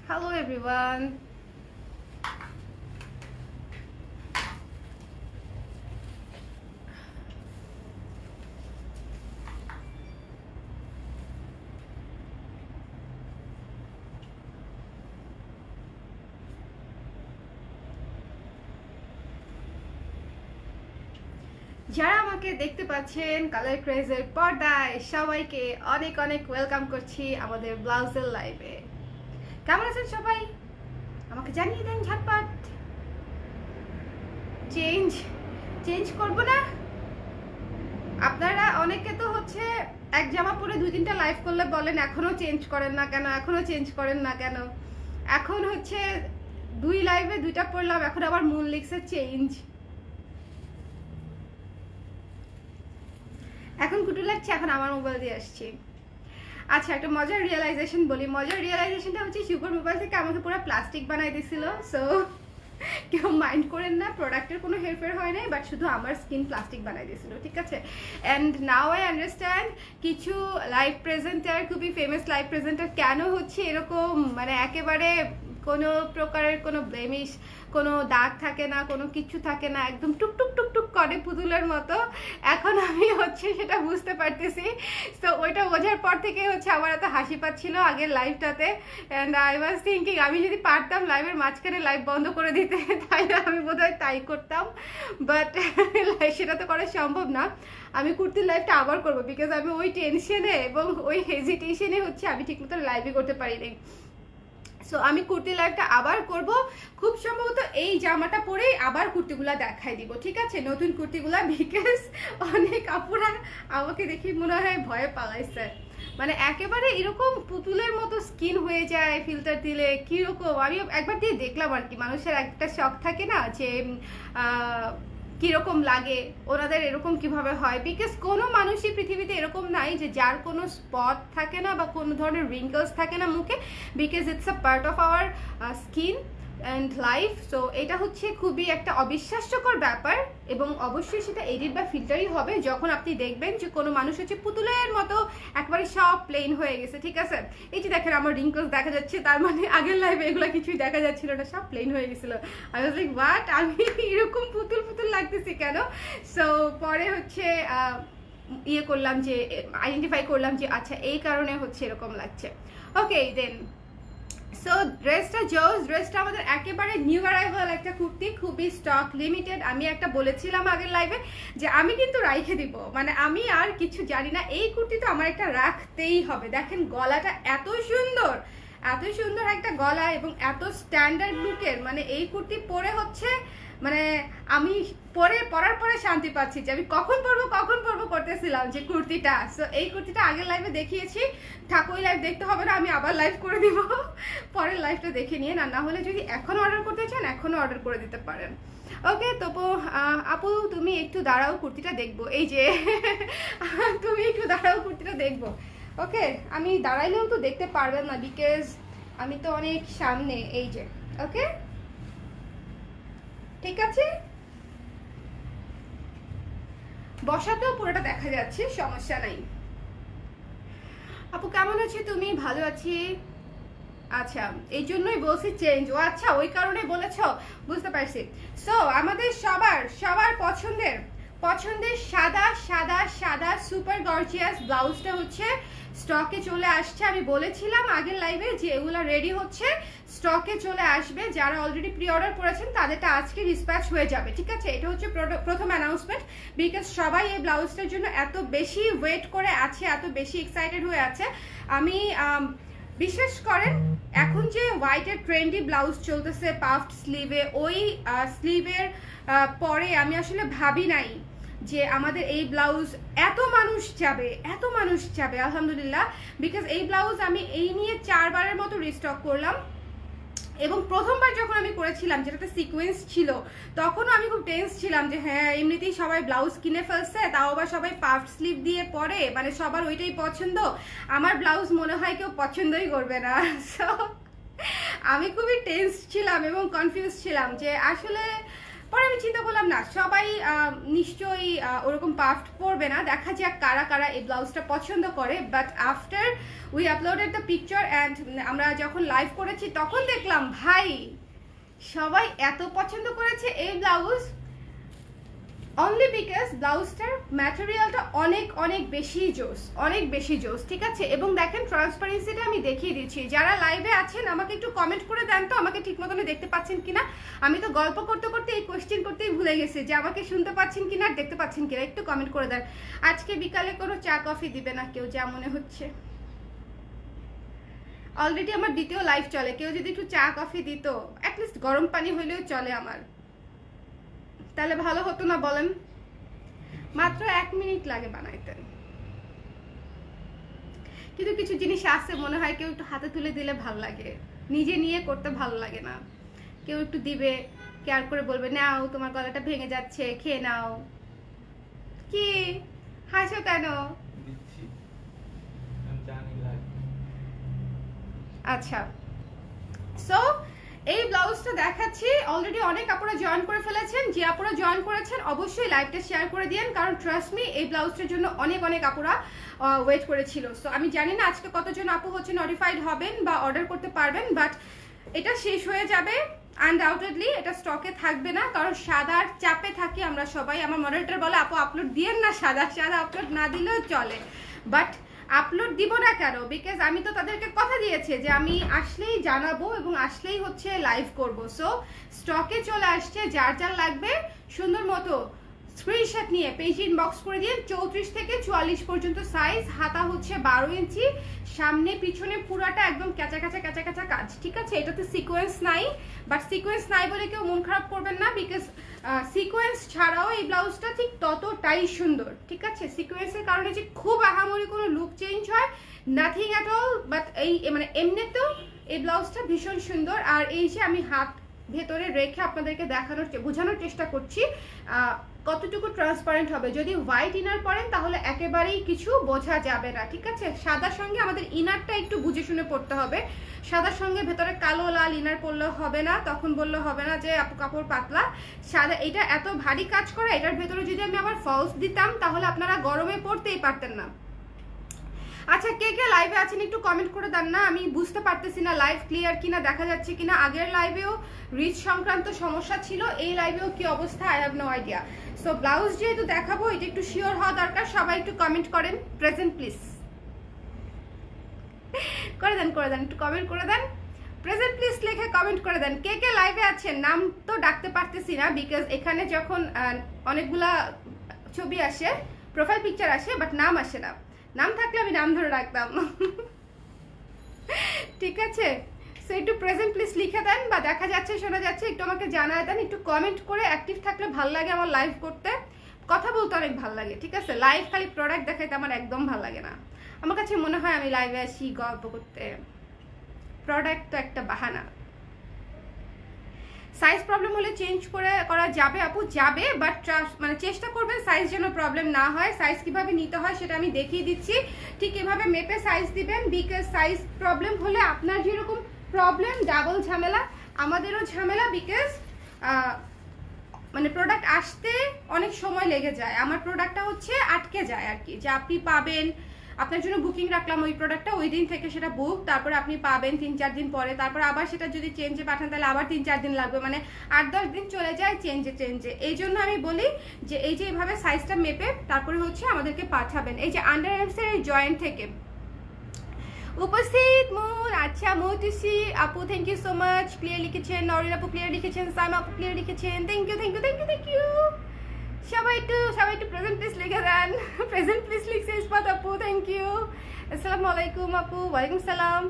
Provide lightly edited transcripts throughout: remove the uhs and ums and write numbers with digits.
Hello everyone. যারা আমাকে দেখতে পাচ্ছেন কালার ক্রেজের পর্দায় সবাইকে অনেক অনেক ওয়েলকাম করছি আমাদের ব্লাউজের লাইভে। কেমন আছেন সবাই? আমাকে জানিয়ে দেন ঝটপট। চেঞ্জ করব না? আপনারা অনেকে তো হচ্ছে এক জামা পরে 2-3টা লাইভ করলে বলেন এখনো চেঞ্জ করেন না কেন, এখনো চেঞ্জ করেন না কেন। এখন হচ্ছে 2 লাইভে 2টা পরলাম, এখন আবার মন লিখছে চেঞ্জ। এখন কুটু লাগছে, এখন আমার মোবাইল দিয়ে আসছি। আচ্ছা, একটা মজার রিয়েলাইজেশন বলি। মজার রিয়েলাইজেশনটা হচ্ছে সুপার মোবাইল থেকে আমাকে পুরো প্লাস্টিক বানাই দিছিল। সো কেউ মাইন্ড করেন না, প্রোডাক্টের কোনো হেরফের হয় নাই, বাট শুধু আমার স্কিন প্লাস্টিক বানাই দিয়েছিল, ঠিক আছে। অ্যান্ড নাও আই আন্ডারস্ট্যান্ড কিছু লাইভ প্রেজেন্টার, খুবই ফেমাস লাইভ প্রেজেন্টার কেন হচ্ছে এরকম, মানে একেবারে কোনো প্রকারের কোনো ব্লেমিশ, কোনো দাগ থাকে না, কোনো কিছু থাকে না, একদম টুকটুক টুকটুক করে পুতুলের মতো। এখন আমি হচ্ছে সেটা বুঝতে পারতেছি। তো ওইটা বোঝার পর থেকে হচ্ছে আমার এত হাসি পাচ্ছিল আগের লাইভটাতে। অ্যান্ড আই ওয়াজ থিঙ্কিং আমি যদি পারতাম লাইভের মাঝখানে লাইভ বন্ধ করে দিতে তাহলে আমি বোধহয় তাই করতাম, বাট সেটা তো করা সম্ভব না। আমি কুর্তির লাইভটা আবার করবো, বিকজ আমি ওই টেনশনে এবং ওই হেজিটেশনে হচ্ছে আমি ঠিকমতো লাইভই করতে পারিনি। সো আমি কুর্তি লাইভটা আবার করব, খুব সম্ভবত এই জামাটা পরেই আবার কুর্তিগুলা দেখাই দিব, ঠিক আছে, নতুন কুর্তিগুলা। বিকজ অনেক আপুরা আমাকে দেখি মনে হয় ভয়ে পালাইছে, মানে একেবারে এরকম পুতুলের মতো স্কিন হয়ে যায় ফিল্টার দিলে কিরকম। আমি একবার দিয়ে দেখলাম আর কি, মানুষের একটা শখ থাকে না যে কিরকম লাগে ওনাদের, এরকম কিভাবে হয়। বিকজ কোনো মানুষই পৃথিবীতে এরকম নাই যে যার কোনো স্পট থাকে না বা কোনো ধরনের রিঙ্কলস থাকে না মুখে, because it's a part of our skin and life. So এটা হচ্ছে খুবই একটা অবিশ্বাস্যকর ব্যাপার, এবং অবশ্যই সেটা এডিট বা ফিল্টারই হবে যখন আপনি দেখবেন যে কোনো মানুষ হচ্ছে পুতুলের মতো একবারে সব প্লেন হয়ে গেছে, ঠিক আছে। এই যে দেখেন আমার রিঙ্কলস দেখা যাচ্ছে, তার মানে আগের লাইভে এগুলো কিছুই দেখা যাচ্ছিল না, সব প্লেন হয়ে গেছিল। আই ওয়াজ লাইক হোয়াট, আমি এরকম পুতুল পুতুল লাগতেছি কেন। সো পরে হচ্ছে ইয়ে করলাম যে আইডেন্টিফাই করলাম যে আচ্ছা এই কারণে হচ্ছে এরকম লাগছে। ওকে দেন, সো ড্রেসটা আমাদের একেবারে নিউ অ্যারাইভাল একটা কুর্তি, খুবই স্টক লিমিটেড। আমি একটা বলেছিলাম আগের লাইভে যে আমি কিন্তু রাইখে দিব, মানে আমি আর কিছু জানি না, এই কুর্তি তো আমার একটা রাখতেই হবে। দেখেন গলাটা এত সুন্দর, এত সুন্দর একটা গলা এবং এত স্ট্যান্ডার্ড লুকের, মানে এই কুর্তি পরে হচ্ছে মানে আমি পরার পরে শান্তি পাচ্ছি যে আমি কখন পরবো করতেছিলাম যে কুর্তিটা। সো এই কুর্তিটা আগের লাইভে দেখিয়েছি, ঠাকুর লাইভ দেখতে হবে না, আমি আবার লাইভ করে দিব, পরের লাইভটা দেখে নিয়ে। না হলে যদি এখন অর্ডার করতে চান এখনো অর্ডার করে দিতে পারেন। ওকে, তবু আপু তুমি একটু দাঁড়াও, কুর্তিটা দেখবো। এই যে তুমি একটু দাঁড়াও, কুর্তিটা দেখবো। ওকে, আমি দাঁড়াইলেও তো দেখতে পারবেন না, বিকজ আমি তো অনেক সামনে। এই যে ওকে, ঠিক আছে, বসাতেও পুরোটা দেখা যাচ্ছে, সমস্যা নাই। আপু কেমন আছো তুমি? ভালো আছি। আচ্ছা, এই জন্যই বলছি চেঞ্জ। ও আচ্ছা, ওই কারণে বলেছ, বুঝতে পারছি। সো আমাদের সবার পছন্দের সাদা সাদা সাদা সুপার গর্জিয়াস ব্লাউজটা হচ্ছে স্টকে চলে আসছে। আমি বলেছিলাম আগের লাইভে যে এগুলো রেডি হচ্ছে, স্টকে চলে আসবে। যারা অলরেডি প্রি অর্ডার করেছেন তাদেরটা আজকে ডিসপ্যাচ হয়ে যাবে, ঠিক আছে। এটা হচ্ছে প্রথম অ্যানাউন্সমেন্ট, বিকজ সবাই এই ব্লাউজটার জন্য এত বেশি ওয়েট করে আছে, এত বেশি এক্সাইটেড হয়ে আছে। আমি বিশেষ করেন এখন যে হোয়াইটের ট্রেন্ডি ব্লাউজ চলতেছে পাফড স্লিভে, ওই স্লিভের পরে আমি আসলে ভাবি নাই যে আমাদের এই ব্লাউজ এত মানুষ যাবে আলহামদুলিল্লাহ। বিকজ এই ব্লাউজ আমি এই নিয়ে 4বারের মতো রিস্টক করলাম, এবং প্রথমবার যখন আমি করেছিলাম যেটাতে সিকোয়েন্স ছিল তখনও আমি খুব টেন্স ছিলাম যে হ্যাঁ এমনিতেই সবাই ব্লাউজ কিনে ফেলছে, তাও আবার সবাই পাফড স্লিভ দিয়ে পরে, মানে সবার ওইটাই পছন্দ, আমার ব্লাউজ মনে হয় কেউ পছন্দই করবে না। সো আমি খুবই টেন্স ছিলাম এবং কনফিউজ ছিলাম যে আসলে। পরে আমি চিন্তা করলাম না, সবাই নিশ্চয়ই ওরকম পাফড পরবে না, দেখা যাক কারা কারা এই ব্লাউজটা পছন্দ করে। But after we uploaded the picture and আমরা যখন লাইভ করেছি তখন দেখলাম ভাই সবাই এত পছন্দ করেছে এই ব্লাউজ, অনলি বিকজ ব্লাউজটার ম্যাটেরিয়ালটা অনেক অনেক বেশি জোস, অনেক বেশি জোস, ঠিক আছে। এবং দেখেন ট্রান্সপারেন্সিটা আমি দেখিয়ে দিচ্ছি। যারা লাইভে আছেন আমাকে একটু কমেন্ট করে দেন তো আমাকে ঠিক মতন দেখতে পাচ্ছেন কিনা। আমি তো গল্প করতে করতে এই কোয়েশ্চেন করতেই ভুলে গেছি যে আমাকে শুনতে পাচ্ছেন কিনা আর দেখতে পাচ্ছেন কিনা, একটু কমেন্ট করে দেন। আজকে বিকালে কোনো চা কফি দিবে না কেউ, যা মনে হচ্ছে। অলরেডি আমার দ্বিতীয় লাইভ চলে, কেউ যদি একটু চা কফি দিত, অ্যাটলিস্ট গরম পানি হইলেও চলে আমার, তাহলে ভালো হতো না বলেন? মাত্র 1 মিনিট লাগে বানাইতে, কিন্তু কিছু জিনিস আছে মনে হয় কেউ একটু হাতে তুলে দিলে ভাল লাগে, নিজে নিয়ে করতে ভালো লাগে না। কেউ একটু দিবে, কেয়ার করে বলবে নাও তোমার গলাটা ভেঙে যাচ্ছে খেয়ে নাও। কি হাসো কেন? আচ্ছা, সো এই ব্লাউজটা দেখাচ্ছি। অলরেডি অনেক আপুরা জয়েন করে ফেলেছেন, যে আপুরা জয়েন করেছেন অবশ্যই লাইভটা শেয়ার করে দিন, কারণ ট্রাস্ট মি এই ব্লাউজটার জন্য অনেক অনেক আপুরা ওয়েট করেছিল। সো আমি জানি না আজকে কতজন আপু হচ্ছে নোটিফাইড হবেন বা অর্ডার করতে পারবেন, বাট এটা শেষ হয়ে যাবে আনডাউটেডলি, এটা স্টকে থাকবে না, কারণ সাদার চাপে থাকি আমরা সবাই। আমার মডারেটর বলে আপু আপলোড দিয়েন না, সাদা সাদা আপলোড না দিলেও চলে, বাট আপলোড দিব না কেন? বিকজ আমি তো তাদেরকে কথা দিয়েছি যে আমি আসলেই জানাবো এবং আসলেই হচ্ছে লাইভ করব। সো স্টকে চলে আসছে, যার যার লাগবে সুন্দর মতো স্ক্রিনশট নিয়ে পেজ ইনবক্স করে দিয়ে। 34 থেকে 44 পর্যন্ত সাইজ, হাতা হচ্ছে 12 ইঞ্চি, সামনে পিছনে পুরাটা একদম ক্যাচা ক্যাচা ক্যাচা ক্যাচা কাজ, ঠিক আছে। এটাতে সিকোয়েন্স নাই, বাট সিকোয়েন্স নাই বলে কেউ মন খারাপ করবেন না, বিকজ সিকোয়েন্স ছাড়াও এই ব্লাউজটা ঠিক ততটাই সুন্দর, ঠিক আছে। সিকোয়েন্সের কারণে যে খুব আহামরি কোনো লুক চেঞ্জ হয়, নাথিং অ্যাট অল, বাট এই মানে এমনিতেও এই ব্লাউজটা ভীষণ সুন্দর। আর এই যে আমি হাত ভেতরে রেখে আপনাদেরকে দেখানোর বোঝানোর চেষ্টা করছি কতটুকু ট্রান্সপারেন্ট হবে। যদি হোয়াইট ইনার পরেন তাহলে একেবারেই কিছু বোঝা যাবে না, ঠিক আছে। সাদার সঙ্গে আমাদের ইনারটা একটু বুঝে শুনে পড়তে হবে, সাদার সঙ্গে ভেতরে কালো লাল ইনার পরলে হবে না, তখন বললে হবে না যে আপু কাপড় পাতলা। সাদা এটা এত ভারী কাজ করে, এটার ভেতরে যদি আমি আবার ফলস দিতাম তাহলে আপনারা গরমে পড়তেই পারতেন না। আচ্ছা, কে কে লাইভে আছেন একটু কমেন্ট করে দেন না, আমি বুঝতে পারতেছি না লাইভ ক্লিয়ার কিনা, দেখা যাচ্ছে কিনা। আগের লাইভেও রিচ সংক্রান্ত সমস্যা ছিল, এই লাইভেও কি অবস্থা I have no idea. So blouse যেহেতু দেখাবো এটা একটু শিওর হওয়া দরকার, সবাই একটু কমেন্ট করেন প্রেজেন্ট প্লিজ, করে দেন একটু কমেন্ট করে দেন, প্রেজেন্ট প্লিজ লিখে কমেন্ট করে দেন। কে কে লাইভে আছেন? নাম তো ডাকতে পারতেছি না, বিকজ এখানে যখন অনেকগুলা ছবি আসে, প্রোফাইল পিকচার আসে, বাট নাম আসে না। নাম থাকলে আমি নাম ধরে রাখতাম, ঠিক আছে। সো একটু প্রেজেন্ট প্লিজ লিখে দেন, বা দেখা যাচ্ছে শোনা যাচ্ছে একটু আমাকে জানায় দেন। একটু কমেন্ট করে অ্যাক্টিভ থাকলে ভালো লাগে আমার লাইভ করতে, কথা বলতে অনেক ভালো লাগে, ঠিক আছে। লাইভ খালি প্রোডাক্ট দেখাইতে আমার একদম ভালো লাগে না। আমার কাছে মনে হয় আমি লাইভে আসি গল্প করতে, প্রোডাক্ট তো একটা বাহানা। সাইজ প্রবলেম হলে চেঞ্জ করা যাবে আপু, যাবে, বাট মানে চেষ্টা করবেন সাইজ যেন প্রবলেম না হয়। সাইজ কিভাবে নিতে হয় সেটা আমি দেখিয়ে দিচ্ছি, ঠিক এভাবে মেপে সাইজ দিবেন, বিকজ সাইজ প্রবলেম হলে আপনার যেরকম প্রবলেম ডাবল ঝামেলা, আমাদেরও ঝামেলা, বিকজ মানে প্রোডাক্ট আসতে অনেক সময় লেগে যায়। আমার প্রোডাক্টটা হচ্ছে আটকে যায় আর কি, যে আপনি পাবেন, আপনার জন্য বুকিং রাখলাম ওই প্রোডাক্টটা, ওই দিন থেকে সেটা বুক, তারপরে আপনি পাবেন 3-4 দিন পরে, তারপর আবার সেটা যদি চেঞ্জে পাঠান তাহলে আবার 3-4 দিন লাগবে, মানে 8-10 দিন চলে যায় চেঞ্জে। এই জন্য আমি বলি যে এই যে এইভাবে সাইজটা মেপে তারপরে হচ্ছে আমাদেরকে পাঠাবেন। এই যে আন্ডার আর্মসের এই জয়েন্ট থেকে উপস্থিত মুন, আচ্ছা মৌতুসি আপু thank you so much, clear লিখেছেন, নরিন আপু ক্লিয়ার লিখেছেন, সাইমা আপু ক্লিয়ার লিখেছেন, থ্যাংক ইউ। সবাই একটু প্রেজেন্ট প্লিজ লিখে দেন, প্রেজেন্ট প্লিজ লিখছে ইসপাত আপু, থ্যাংক ইউ। আসসালামু আলাইকুম আপু। ওয়ালাইকুম সালাম।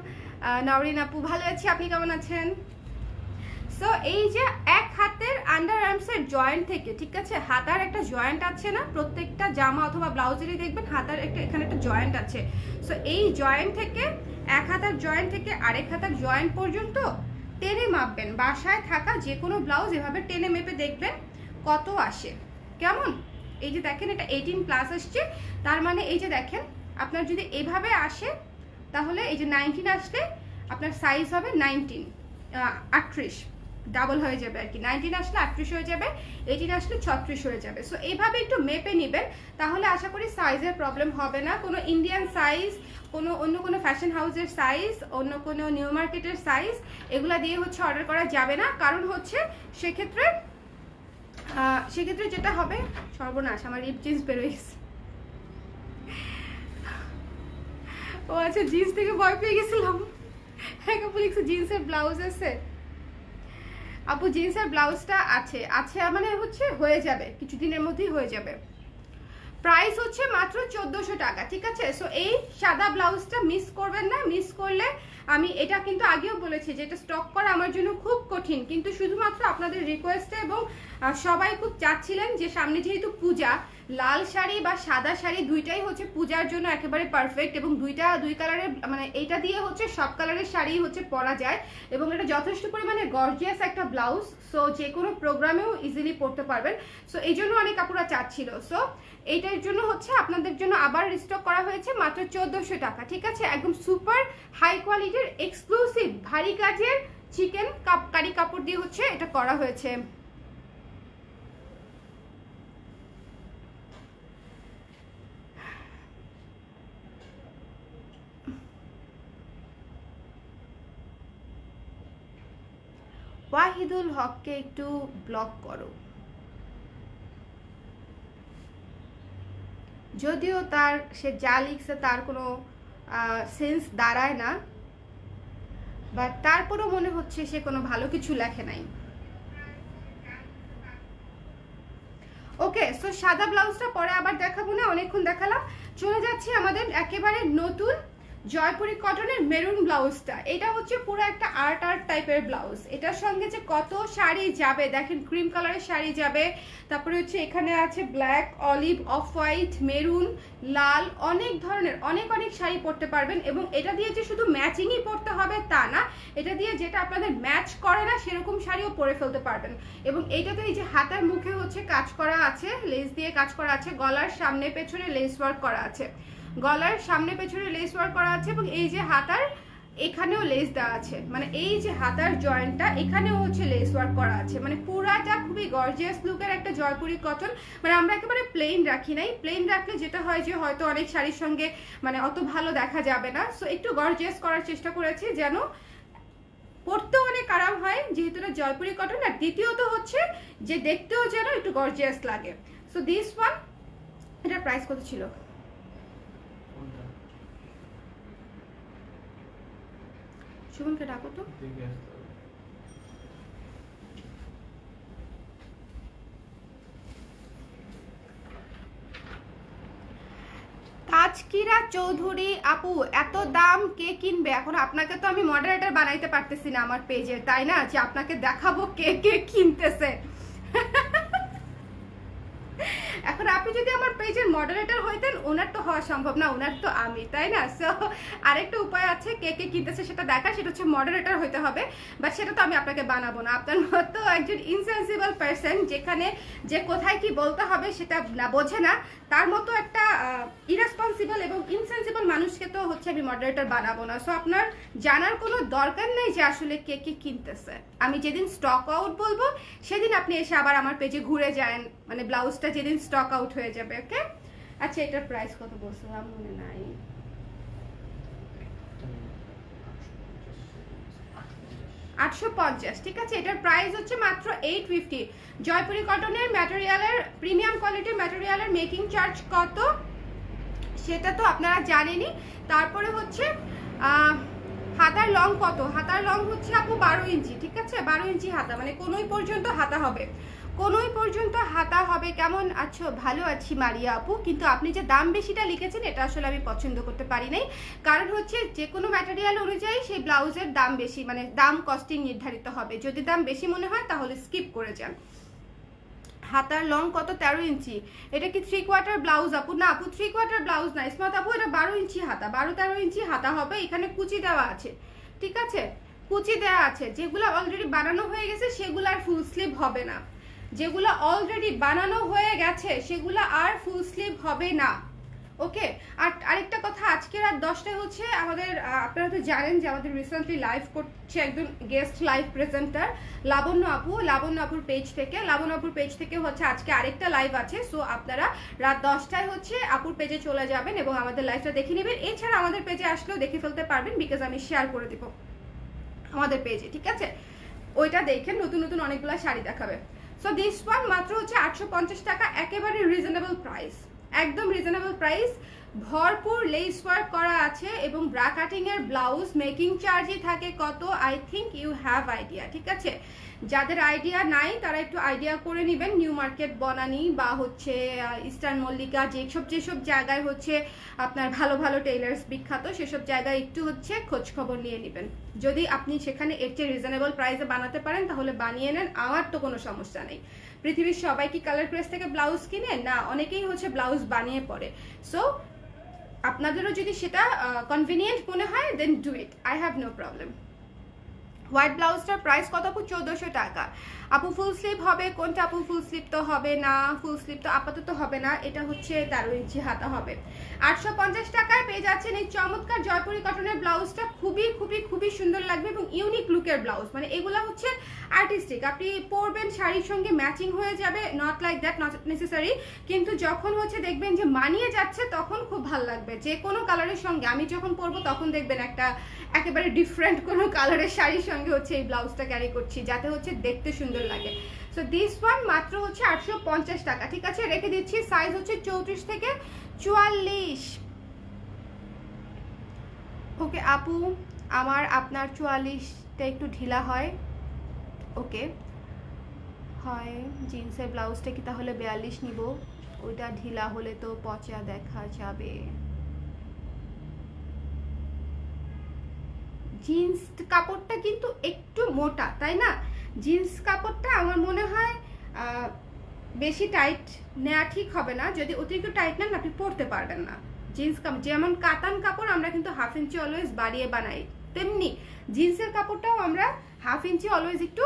নরিন আপু ভালো আছি, আপনি কেমন আছেন? সো এই যে এক হাতের আন্ডার আর্মসের জয়েন্ট থেকে, ঠিক আছে, হাতার একটা জয়েন্ট আছে না, প্রত্যেকটা জামা অথবা ব্লাউজেরই দেখবেন হাতার এখানে একটা জয়েন্ট আছে। সো এই জয়েন্ট থেকে, এক হাতার জয়েন্ট থেকে আরেক হাতার জয়েন্ট পর্যন্ত টেনে মাপবেন। বাসায় থাকা যে কোনো ব্লাউজ এভাবে টেনে মেপে দেখবেন কত আসে, কেমন। এই যে দেখেন এটা 18+ আসছে, তার মানে এই যে দেখেন আপনার যদি এভাবে আসে তাহলে এই যে 19 আসলে আপনার সাইজ হবে 19, 38, ডাবল হয়ে যাবে আর কি, 19 আসলে 38 হয়ে যাবে, 18 আসলে 36 হয়ে যাবে। সো এইভাবে একটু মেপে নেবেন, তাহলে আশা করি সাইজের প্রবলেম হবে না। কোনো ইন্ডিয়ান সাইজ, কোনো অন্য কোনো ফ্যাশন হাউসের সাইজ, অন্য কোনো নিউ মার্কেটের সাইজ এগুলা দিয়ে হচ্ছে অর্ডার করা যাবে না। কারণ হচ্ছে সেক্ষেত্রে যেটা হবে, সর্বনাশ আমার রিপ জিন্স বেরোয় গেছে। ও আচ্ছা, জিন্স থেকে ভয় পেয়ে গেছিলাম। হ্যাঁ আপু লিখছে জিন্সের ব্লাউজ আছে। আপু জিন্সের ব্লাউজটা আছে মানে হচ্ছে হয়ে যাবে, কিছুদিনের মধ্যেই হয়ে যাবে। প্রাইস হচ্ছে মাত্র 1400 টাকা, ঠিক আছে। সো এই সাদা ব্লাউজটা মিস করবেন না, মিস করলে আমি এটা কিন্তু আগেও বলেছি যে এটা স্টক করা আমার জন্য খুব কঠিন, কিন্তু শুধুমাত্র আপনাদের রিকোয়েস্টে এবং সবাই খুব চাচ্ছিলেন যে সামনে যেহেতু পূজা, লাল শাড়ি বা সাদা শাড়ি দুইটাই হচ্ছে পূজার জন্য একেবারে পারফেক্ট, এবং দুই কালারের মানে এইটা দিয়ে হচ্ছে সব কালারের শাড়ি হচ্ছে পরা যায়, এবং এটা যথেষ্ট পরিমাণে গর্জিয়াস একটা ব্লাউজ। সো যে কোনো প্রোগ্রামেও ইজিলি পরতে পারবেন। সো এই জন্য অনেক আপুরা চাচ্ছিল। সো এইটার জন্য হচ্ছে আপনাদের জন্য আবার রিস্টক করা হয়েছে মাত্র 1400 টাকা, ঠিক আছে। একদম সুপার হাই কোয়ালিটির এক্সক্লুসিভ ভারী কাজের চিকেন কারি কাপড় দিয়ে হচ্ছে এটা করা হয়েছে। ওয়াহিদুল হককে একটু ব্লক করো, যদিও সে যা লিখছে তার কোনো সেন্স দাঁড়ায় না, বাট তারপরও মনে হচ্ছে সে কোনো ভালো কিছু লেখে নাই। ওকে, সো সাদা ব্লাউজটা পরে আবার দেখাবো না, অনেকক্ষণ দেখালাম। চলে যাচ্ছি আমাদের একেবারে নতুন জয়পুরি কটনের মেরুন ব্লাউজটা। এটা হচ্ছে পুরো একটা আর্ট টাইপের ব্লাউজ। এটার সঙ্গে যে কত শাড়ি যাবে দেখেন, ক্রিম কালারের শাড়ি যাবে, তারপরে হচ্ছে এখানে আছে black, olive, off white, maroon, লাল, অনেক ধরনের অনেক শাড়ি পরতে পারবেন। এবং এটা দিয়ে যে শুধু ম্যাচিংই পরতে হবে তা না, এটা দিয়ে যেটা আপনাদের ম্যাচ করে না সেরকম শাড়িও পরে ফেলতে পারবেন। এবং এইটাতে এই যে হাতার মুখে হচ্ছে কাজ করা আছে, লেস দিয়ে কাজ করা আছে, গলার সামনে পেছনে লেস ওয়ার্ক করা আছে, গলার সামনে পেছনে লেস ওয়ার্ক করা আছে, এবং এই যে হাতার এখানেও লেস দেওয়া আছে, মানে এই যে হাতার জয়েন্টটা এখানেও হচ্ছে লেস ওয়ার্ক করা আছে। মানে পুরাটা খুবই গর্জিয়াস লুকের একটা জয়পুরি কটন। মানে আমরা একেবারে প্লেন রাখি নাই, প্লেন রাখলে যেটা হয় যে হয়তো অনেক শাড়ির সঙ্গে মানে অত ভালো দেখা যাবে না। সো একটু গর্জিয়াস করার চেষ্টা করেছি যেন পরতেও অনেক আরাম হয়, যেহেতু এটা জয়পুরি কটন, আর দ্বিতীয়ত হচ্ছে যে দেখতেও যেন একটু গর্জিয়াস লাগে। সো দিস ওয়ান, এটার প্রাইস কত ছিল? সুমনকে ডাকো তো। তাজকিরা চৌধুরী আপু, এত দাম কে কিনবে? এখন আপনাকে তো আমি মডারেটর বানাইতে পারতেছি না আমার পেজে, তাই না, যে আপনাকে দেখাবো কে কে কিনতেছে। এখন আপনি যদি আমার পেজের মডারেটর হইতেন, ওনার তো হওয়া সম্ভব না, ওনার তো আমি, তাই না। সো আরেকটা উপায় আছে কে কে কিনতেছে সেটা দেখা, সেটা হচ্ছে মডারেটর হইতে হবে, বাট সেটা তো আমি আপনাকে বানাবো না। আপনার মতো একজন ইনসেন্সিবল পারসন, যেখানে যে কোথায় কি বলতে হবে সেটা না বোঝে না, তার মতো একটা ইরেসপন্সিবল এবং ইনসেন্সিবল মানুষকে তো হচ্ছে আমি মডারেটর বানাবো না। সো আপনার জানার কোনো দরকার নেই যে আসলে কে কে কিনতেছে। আমি যেদিন স্টক আউট বলবো সেদিন আপনি এসে আবার আমার পেজে ঘুরে যান, মানে ব্লাউজটা যেদিন স্টক আউট হয়ে যাবে। ওকে, আচ্ছা এটার প্রাইস কত বলছিলাম মনে নাই, 850, ঠিক আছে। এটার প্রাইস হচ্ছে মাত্র 850। জয়পুরি কটনের ম্যাটেরিয়ালের, প্রিমিয়াম কোয়ালিটির ম্যাটেরিয়ালের মেকিং চার্জ কত সেটা তো আপনারা জানেনই। তারপরে হচ্ছে হাতার লং কত, হাতার লং হচ্ছে আপু 12 ইঞ্চি, ঠিক আছে, 12 ইঞ্চি হাতা, মানে কোনোই পর্যন্ত হাতা হবে, কোনোই পর্যন্ত হাতা হবে। কেমন আছো? ভালো আছি মারিয়া আপু, কিন্তু আপনি যে দাম বেশিটা লিখেছেন এটা আসলে আমি পছন্দ করতে পারি নাই, কারণ হচ্ছে যে কোনো ম্যাটেরিয়াল অনুযায়ী সেই ব্লাউজের দাম বেশি, মানে দাম কস্টিং নির্ধারিত হবে। যদি দাম বেশি মনে হয় তাহলে স্কিপ করে যান। হাতার লং কত? 13 ইঞ্চি। এটা কি 3/4 ব্লাউজ আপু? না আপু 3/4 ব্লাউজ না ইসমাত আপু, এটা 12 ইঞ্চি হাতা, 12-13 ইঞ্চি হাতা হবে। এখানে কুচি দেওয়া আছে, ঠিক আছে, কুচি দেওয়া আছে। যেগুলো অলরেডি বানানো হয়ে গেছে সেগুলো আর ফুল স্লিভ হবে না, যেগুলো অলরেডি বানানো হয়ে গেছে সেগুলো আর ফুল স্লিভ হবে না। ওকে। আর আরেকটা কথা, আজকে রাত 10টায় হচ্ছে আমাদের, আপনারা তো জানেন যে আমাদের রিসেন্টলি লাইভ করছে একজন গেস্ট লাইভ প্রেজেন্টার লাবণ্য আপু, লাবণ্য আপুর পেজ থেকে। লাবণ্য আপুর পেজ থেকে হচ্ছে আজকে আরেকটা লাইভ আছে। সো আপনারা রাত 10টায় হচ্ছে আপুর পেজে চলে যাবেন এবং আমাদের লাইভটা দেখে নেবেন। এছাড়া আমাদের পেজে আসলেও দেখে ফেলতে পারবেন, বিকজ আমি শেয়ার করে দিব আমাদের পেজে, ঠিক আছে? ওইটা দেখেন, নতুন নতুন অনেকগুলো শাড়ি দেখাবে। সো দিস ওয়ান মাত্র হচ্ছে 850 টাকা, একেবারে রিজনেবল প্রাইস, একদম রিজনেবল প্রাইস। ভরপুর লেস ওয়ার্ক করা আছে এবং ব্রা কাটিং এর ব্লাউজ। মেকিং চার্জই থাকে কত, I think you have idea, ঠিক আছে? যাদের আইডিয়া নাই তারা একটু আইডিয়া করে নেবেন। নিউ মার্কেট, বনানী বা হচ্ছে ইস্টার্ন মল্লিকা, যেসব জায়গায় হচ্ছে আপনার ভালো ভালো টেইলার্স বিখ্যাত, সেসব জায়গায় একটু হচ্ছে খোঁজ খবর নিয়ে নেবেন। যদি আপনি সেখানে এর চেয়ে রিজনেবল প্রাইসে বানাতে পারেন তাহলে বানিয়ে নেন, আমার তো কোনো সমস্যা নেই। পৃথিবীর সবাই কি কালার প্রেস থেকে ব্লাউজ কিনে? না, অনেকেই হচ্ছে ব্লাউজ বানিয়ে পড়ে। সো আপনাদেরও যদি সেটা কনভিনিয়েন্ট মনে হয় then do it, I have no problem. White ব্লাউজটার প্রাইস কত আপু? 1400 টাকা। আপু ফুল স্লিভ হবে কোনটা? আপু ফুল স্লিভ তো হবে না, ফুল স্লিভ তো আপাতত হবে না, এটা হচ্ছে 13 ইঞ্চি হাতা হবে। 850 টাকায় পেয়ে যাচ্ছেন এই চমৎকার জয়পুরি কটনের ব্লাউজটা। খুবই খুবই খুবই সুন্দর লাগবে এবং ইউনিক লুকের ব্লাউজ। মানে এগুলা হচ্ছে আর্টিস্টিক, আপনি পরবেন শাড়ির সঙ্গে ম্যাচিং হয়ে যাবে, not like that, not necessary, কিন্তু যখন হচ্ছে দেখবেন যে মানিয়ে যাচ্ছে তখন খুব ভালো লাগবে যে কোনো কালারের সঙ্গে। আমি যখন পরবো তখন দেখবেন একটা একেবারে ডিফারেন্ট কোনো কালারের শাড়ির সঙ্গে হচ্ছে এই ব্লাউজটা ক্যারি করছি, যাতে হচ্ছে দেখতে সুন্দর লাগে। সো দিস ওয়ান মাত্র হচ্ছে 850 টাকা, ঠিক আছে? রেখে দিচ্ছি। সাইজ হচ্ছে 34 থেকে 44। ওকে আপু, আমার আপনার 44টা একটু ঢিলা হয়। ওকে, হয় জিন্সের ব্লাউজটা কি তাহলে 42 নিব? ওইটা ঢিলা হলে তো পচা দেখা যাবে। জিন্স কাপড়টা কিন্তু একটু মোটা, তাই না? জিন্স কাপড়টা আমার মনে হয় বেশি টাইট নেওয়া ঠিক হবে না। যদি অতিরিক্ত টাইট নেন আপনি পরতে পারবেন না। জিন্স যেমন কাতান কাপড় আমরা কিন্তু 1/2 ইঞ্চি অলওয়েজ বাড়িয়ে বানাই, তেমনি জিন্সের কাপড়টাও আমরা 1/2 ইঞ্চি অলওয়েজ একটু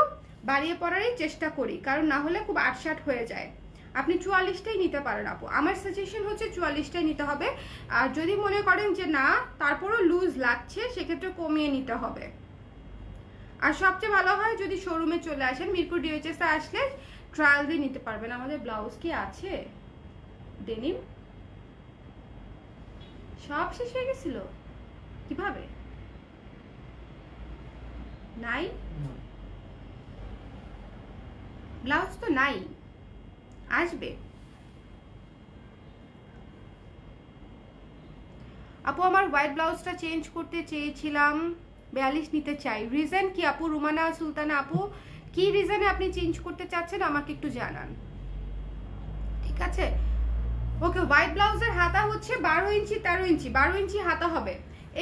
বাড়িয়ে পরারই চেষ্টা করি, কারণ না হলে খুব আটসাট হয়ে যায়। আপনি 44টাই নিতে পারেন আপু, আমার সাজেশন হচ্ছে 44টাই নিতে হবে। আর যদি মনে করেন যে না তারপরও লুজ লাগছে, সেক্ষেত্রে কমিয়ে নিতে হবে। আর সবচেয়ে ভালো হয় যদি শোরুমে চলে আসেন, মিরপুর ডিএইচএস এ আসলে ট্রায়াল দিয়ে নিতে পারবেন। আমাদের ব্লাউজ কি আছে ডেনিম? সব শেষ হয়ে গেছিল কিভাবে? নাই ব্লাউজ তো নাই, আসবে। আপু আমার হোয়াইট ব্লাউজটা চেঞ্জ করতে চেয়েছিলাম, 42 নিতে চাই। রিজন কি আপু? রুমানা সুলতানা আপু, কি রিজনে আপনি চেঞ্জ করতে চাচ্ছেন আমাকে একটু জানান, ঠিক আছে? ওকে, হোয়াইট ব্লাউজের হাতা হচ্ছে 12 ইঞ্চি 13 ইঞ্চি, 12 ইঞ্চি হাতা হবে।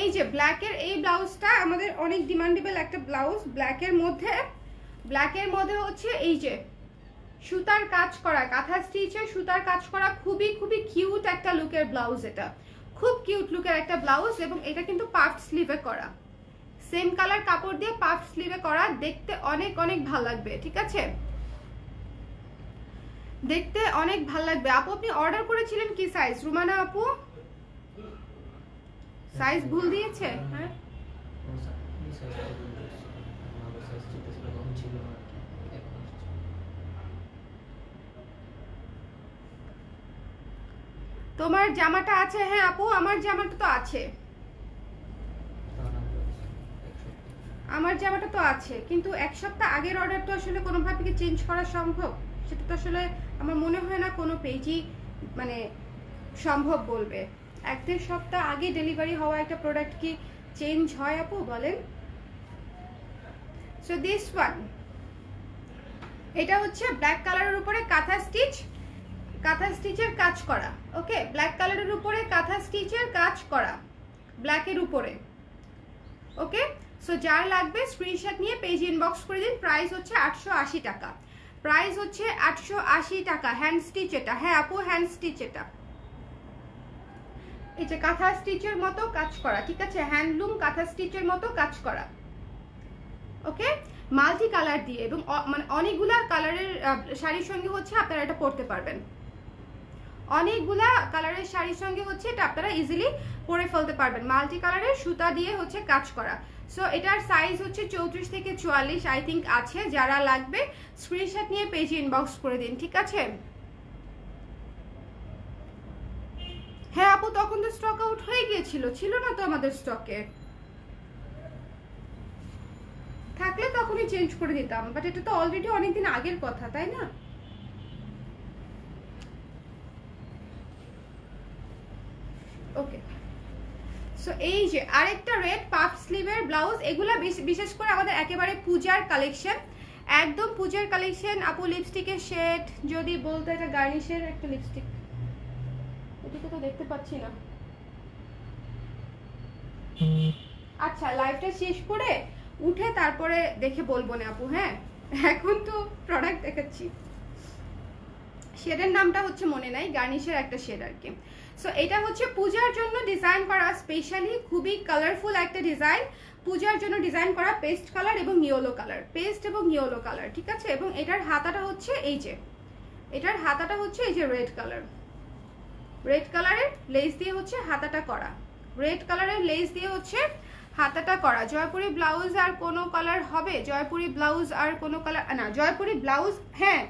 এই যে ব্ল্যাকের এই ব্লাউজটা আমাদের অনেক ডিমান্ডেবল একটা ব্লাউজ। ব্ল্যাকের মধ্যে হচ্ছে এই যে সুতার কাজ করা, কাঁথা স্টিচে সুতার কাজ করা, খুবই খুবই কিউট একটা লুকের ব্লাউজ। এটা খুব কিউট লুকের একটা ব্লাউজ এবং এটা কিন্তু পাফ স্লিভে করা, সেম কালার কাপড় দিয়ে পাফ স্লিভে করা, দেখতে অনেক অনেক ভালো লাগবে, ঠিক আছে? দেখতে অনেক ভালো লাগবে। আপু আপনি অর্ডার করেছিলেন কি সাইজ? রুমানা আপু সাইজ ভুল দিয়েছে? হ্যাঁ, তোমার জামাটা আছে? হ্যাঁ আপু আমার জামাটা তো আছে, আমার জামাটা তো আছে, কিন্তু এক সপ্তাহ আগের অর্ডার তো আসলে কোনোভাবে কি চেঞ্জ করা সম্ভব? সেটা তো আসলে আমার মনে হয় না কোনো পেজই মানে সম্ভব বলবে। 1-1.5 সপ্তাহ আগে ডেলিভারি হওয়া একটা প্রোডাক্ট কি চেঞ্জ হয় আপু বলেন? সো দিস ওয়ান, এটা হচ্ছে ব্ল্যাক কালারের উপরে কাঁথা স্টিচের কাজ করা। ওকে, ব্ল্যাক কালারের উপরে কাঁথা স্টিচের কাজ করা, ব্ল্যাকের উপরে। ওকে, সো যার লাগবে স্ক্রিনশট নিয়ে পেজ ইনবক্স করে দিন। প্রাইস হচ্ছে 880 টাকা, প্রাইস হচ্ছে 880 টাকা। হ্যান্ড স্টিচ এটা, হ্যাঁ আপু হ্যান্ড স্টিচ এটা। এই যে কাঁথা স্টিচের মতো কাজ করা, ঠিক আছে? হ্যান্ডলুম কাঁথা স্টিচের মতো কাজ করা। ওকে, মাল্টি কালার দিয়ে এবং মানে অনেকগুলা কালারের শাড়ির সঙ্গে হচ্ছে আপনারা এটা পরতে পারবেন। অনেকগুলা কালারের শাড়ির সঙ্গে হচ্ছে এটা আপনারা ইজিলি পরে ফেলতে পারবেন। মাল্টি কালারের সুতা দিয়ে হচ্ছে কাজ করা। সো এটার সাইজ হচ্ছে 34 থেকে 44 আই থিঙ্ক আছে। যারা লাগবে স্ক্রিনশট নিয়ে পেজে ইনবক্স করে দিন, ঠিক আছে? হ্যাঁ আপু, তখন তো স্টক আউট হয়ে গিয়েছিল, ছিল না তো আমাদের স্টকে। থাকলে তখনই চেঞ্জ করে দিতাম, বাট এটা তো অলরেডি অনেকদিন আগের কথা, তাই না? ওকে, সো এই যে আরেকটা রেড পাফ স্লিভের ব্লাউজ, এগুলা বিশেষ করে আমাদের একেবারে পূজার কালেকশন, একদম পূজার কালেকশন। আপু লিপস্টিকের শেড যদি বলতে, এটা গার্নিশের একটা লিপস্টিক, এদিকে তো দেখতে পাচ্ছি না। আচ্ছা, লাইভটা শেষ করে উঠে তারপরে দেখে বলবো না আপু, হ্যাঁ? এখন তো প্রোডাক্ট দেখাচ্ছি। শেডের নামটা হচ্ছে মনে নাই, গার্নিশের একটা শেড আর কি। সো এটা হচ্ছে পূজার জন্য ডিজাইন করা, স্পেশালি খুবই কালারফুল একটা ডিজাইন, পূজার জন্য ডিজাইন করা। পেস্ট কালার এবং ইয়েলো কালার, পেস্ট এবং ইয়েলো কালার, ঠিক আছে? এবং এটার হাতাটা হচ্ছে এই যে, এটার হাতাটা হচ্ছে এই যে রেড কালার, রেড কালারের লেস দিয়ে হচ্ছে হাতাটা করা, রেড কালারের লেস দিয়ে হচ্ছে হাতাটা করা। জয়পুরি ব্লাউজ আর কোনো কালার হবে? জয়পুরি ব্লাউজ আর কোনো কালার না, জয়পুরি ব্লাউজ হ্যাঁ